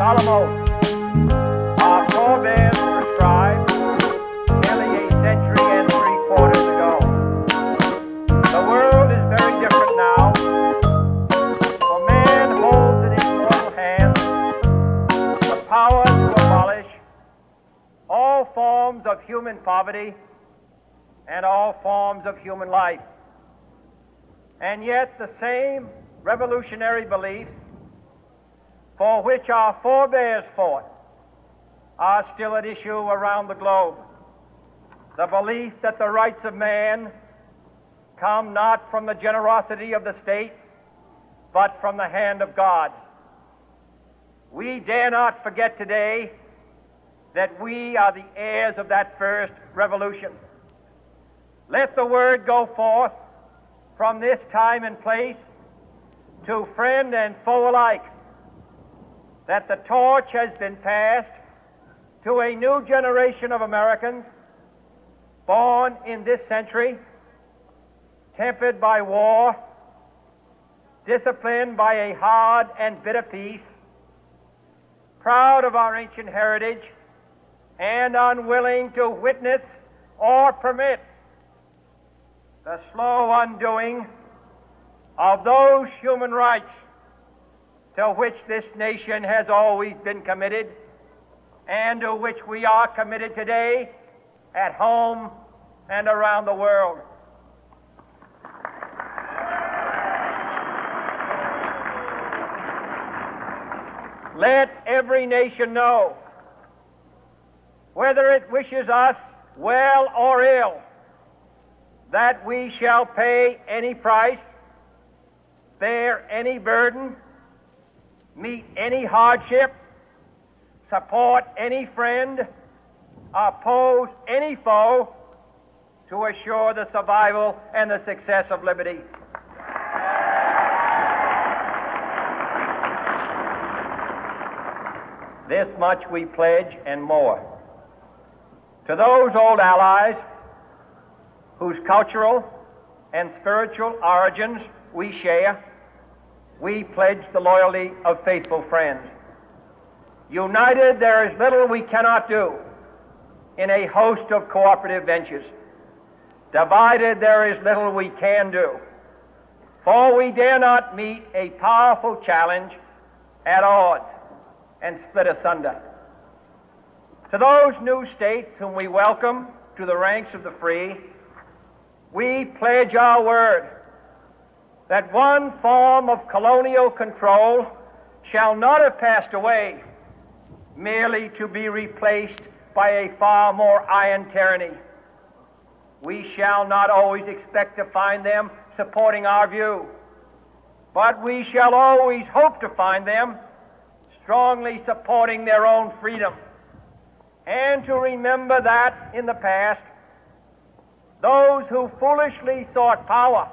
solemn oath our forebears prescribed nearly a century and three-quarters ago. The world is very different now, for man holds in his mortal hands the power to abolish all forms of human poverty and all forms of human life. And yet the same revolutionary beliefs for which our forebears fought are still at issue around the globe. The belief that the rights of man come not from the generosity of the state, but from the hand of God. We dare not forget today that we are the heirs of that first revolution. Let the word go forth from this time and place to friend and foe alike that the torch has been passed to a new generation of Americans born in this century, tempered by war, disciplined by a hard and bitter peace, proud of our ancient heritage, and unwilling to witness or permit the slow undoing of those human rights to which this nation has always been committed and to which we are committed today at home and around the world. Let every nation know, whether it wishes us well or ill, that we shall pay any price, bear any burden, meet any hardship, support any friend, oppose any foe to assure the survival and the success of liberty. This much we pledge and more. To those old allies whose cultural and spiritual origins we share, we pledge the loyalty of faithful friends. United, there is little we cannot do in a host of cooperative ventures. Divided, there is little we can do, for we dare not meet a powerful challenge at odds and split asunder. To those new states whom we welcome to the ranks of the free, we pledge our word that one form of colonial control shall not have passed away merely to be replaced by a far more iron tyranny. We shall not always expect to find them supporting our view, but we shall always hope to find them strongly supporting their own freedom, and to remember that in the past, those who foolishly sought power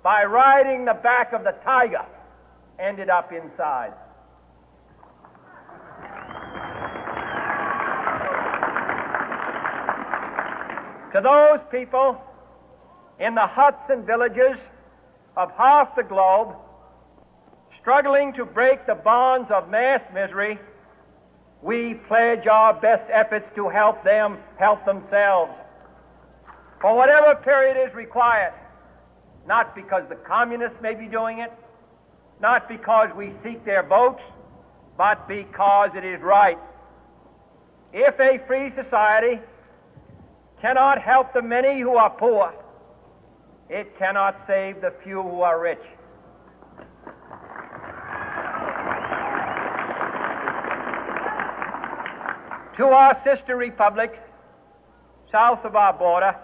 by riding the back of the tiger ended up inside. To those people in the huts and villages of half the globe struggling to break the bonds of mass misery, we pledge our best efforts to help them help themselves for whatever period is required, not because the communists may be doing it, not because we seek their votes, but because it is right. If a free society cannot help the many who are poor, it cannot save the few who are rich. To our sister republics south of our border,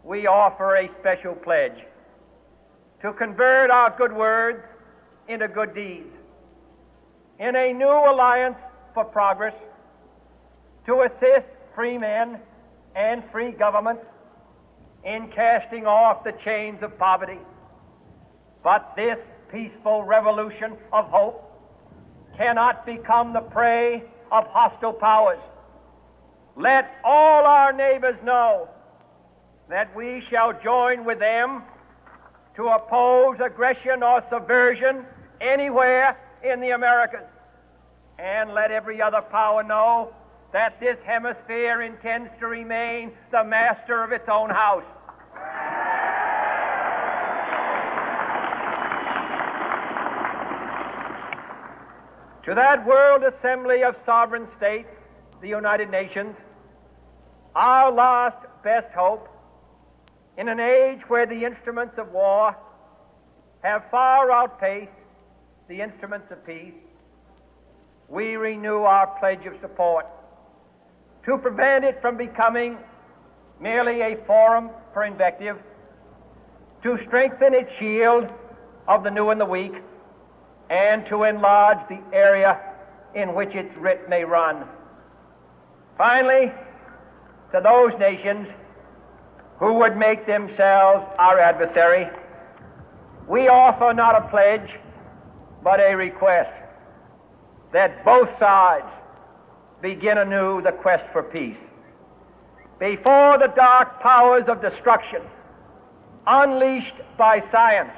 we offer a special pledge to convert our good words into good deeds, in a new alliance for progress, to assist free men and free governments in casting off the chains of poverty. But this peaceful revolution of hope cannot become the prey of hostile powers. Let all our neighbors know that we shall join with them to oppose aggression or subversion anywhere in the Americas. And let every other power know that this hemisphere intends to remain the master of its own house. To that World Assembly of Sovereign States, the United Nations, our last best hope, in an age where the instruments of war have far outpaced the instruments of peace, we renew our pledge of support to prevent it from becoming merely a forum for invective, to strengthen its shield of the new and the weak, and to enlarge the area in which its writ may run. Finally, to those nations who would make themselves our adversary, we offer not a pledge, but a request that both sides begin anew the quest for peace. Before the dark powers of destruction, unleashed by science,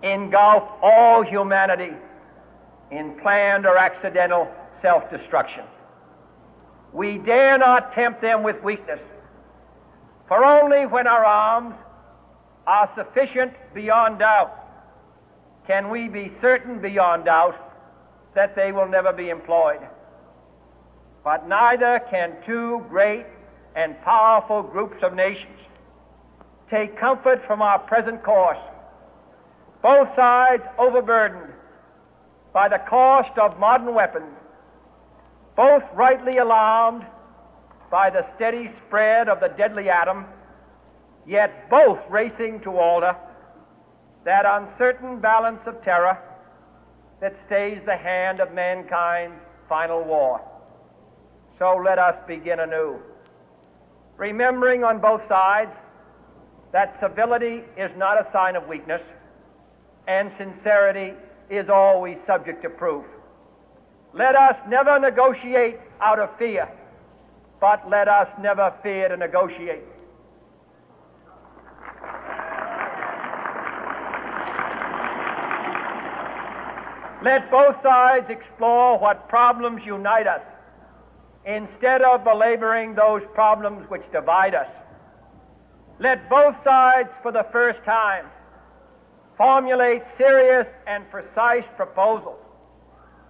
engulf all humanity in planned or accidental self-destruction, we dare not tempt them with weakness, for only when our arms are sufficient beyond doubt can we be certain beyond doubt that they will never be employed. But neither can two great and powerful groups of nations take comfort from our present course, both sides overburdened by the cost of modern weapons, both rightly alarmed by the steady spread of the deadly atom, yet both racing to alter that uncertain balance of terror that stays the hand of mankind's final war. So let us begin anew, remembering on both sides that civility is not a sign of weakness, and sincerity is always subject to proof. Let us never negotiate out of fear, but let us never fear to negotiate. Let both sides explore what problems unite us, instead of belaboring those problems which divide us. Let both sides, for the first time, formulate serious and precise proposals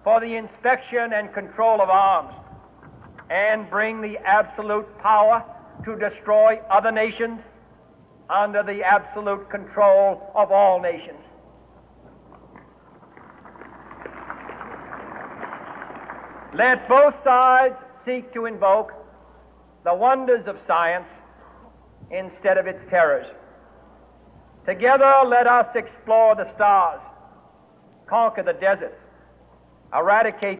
for the inspection and control of arms, and bring the absolute power to destroy other nations under the absolute control of all nations. Let both sides seek to invoke the wonders of science instead of its terrors. Together, let us explore the stars, conquer the deserts, eradicate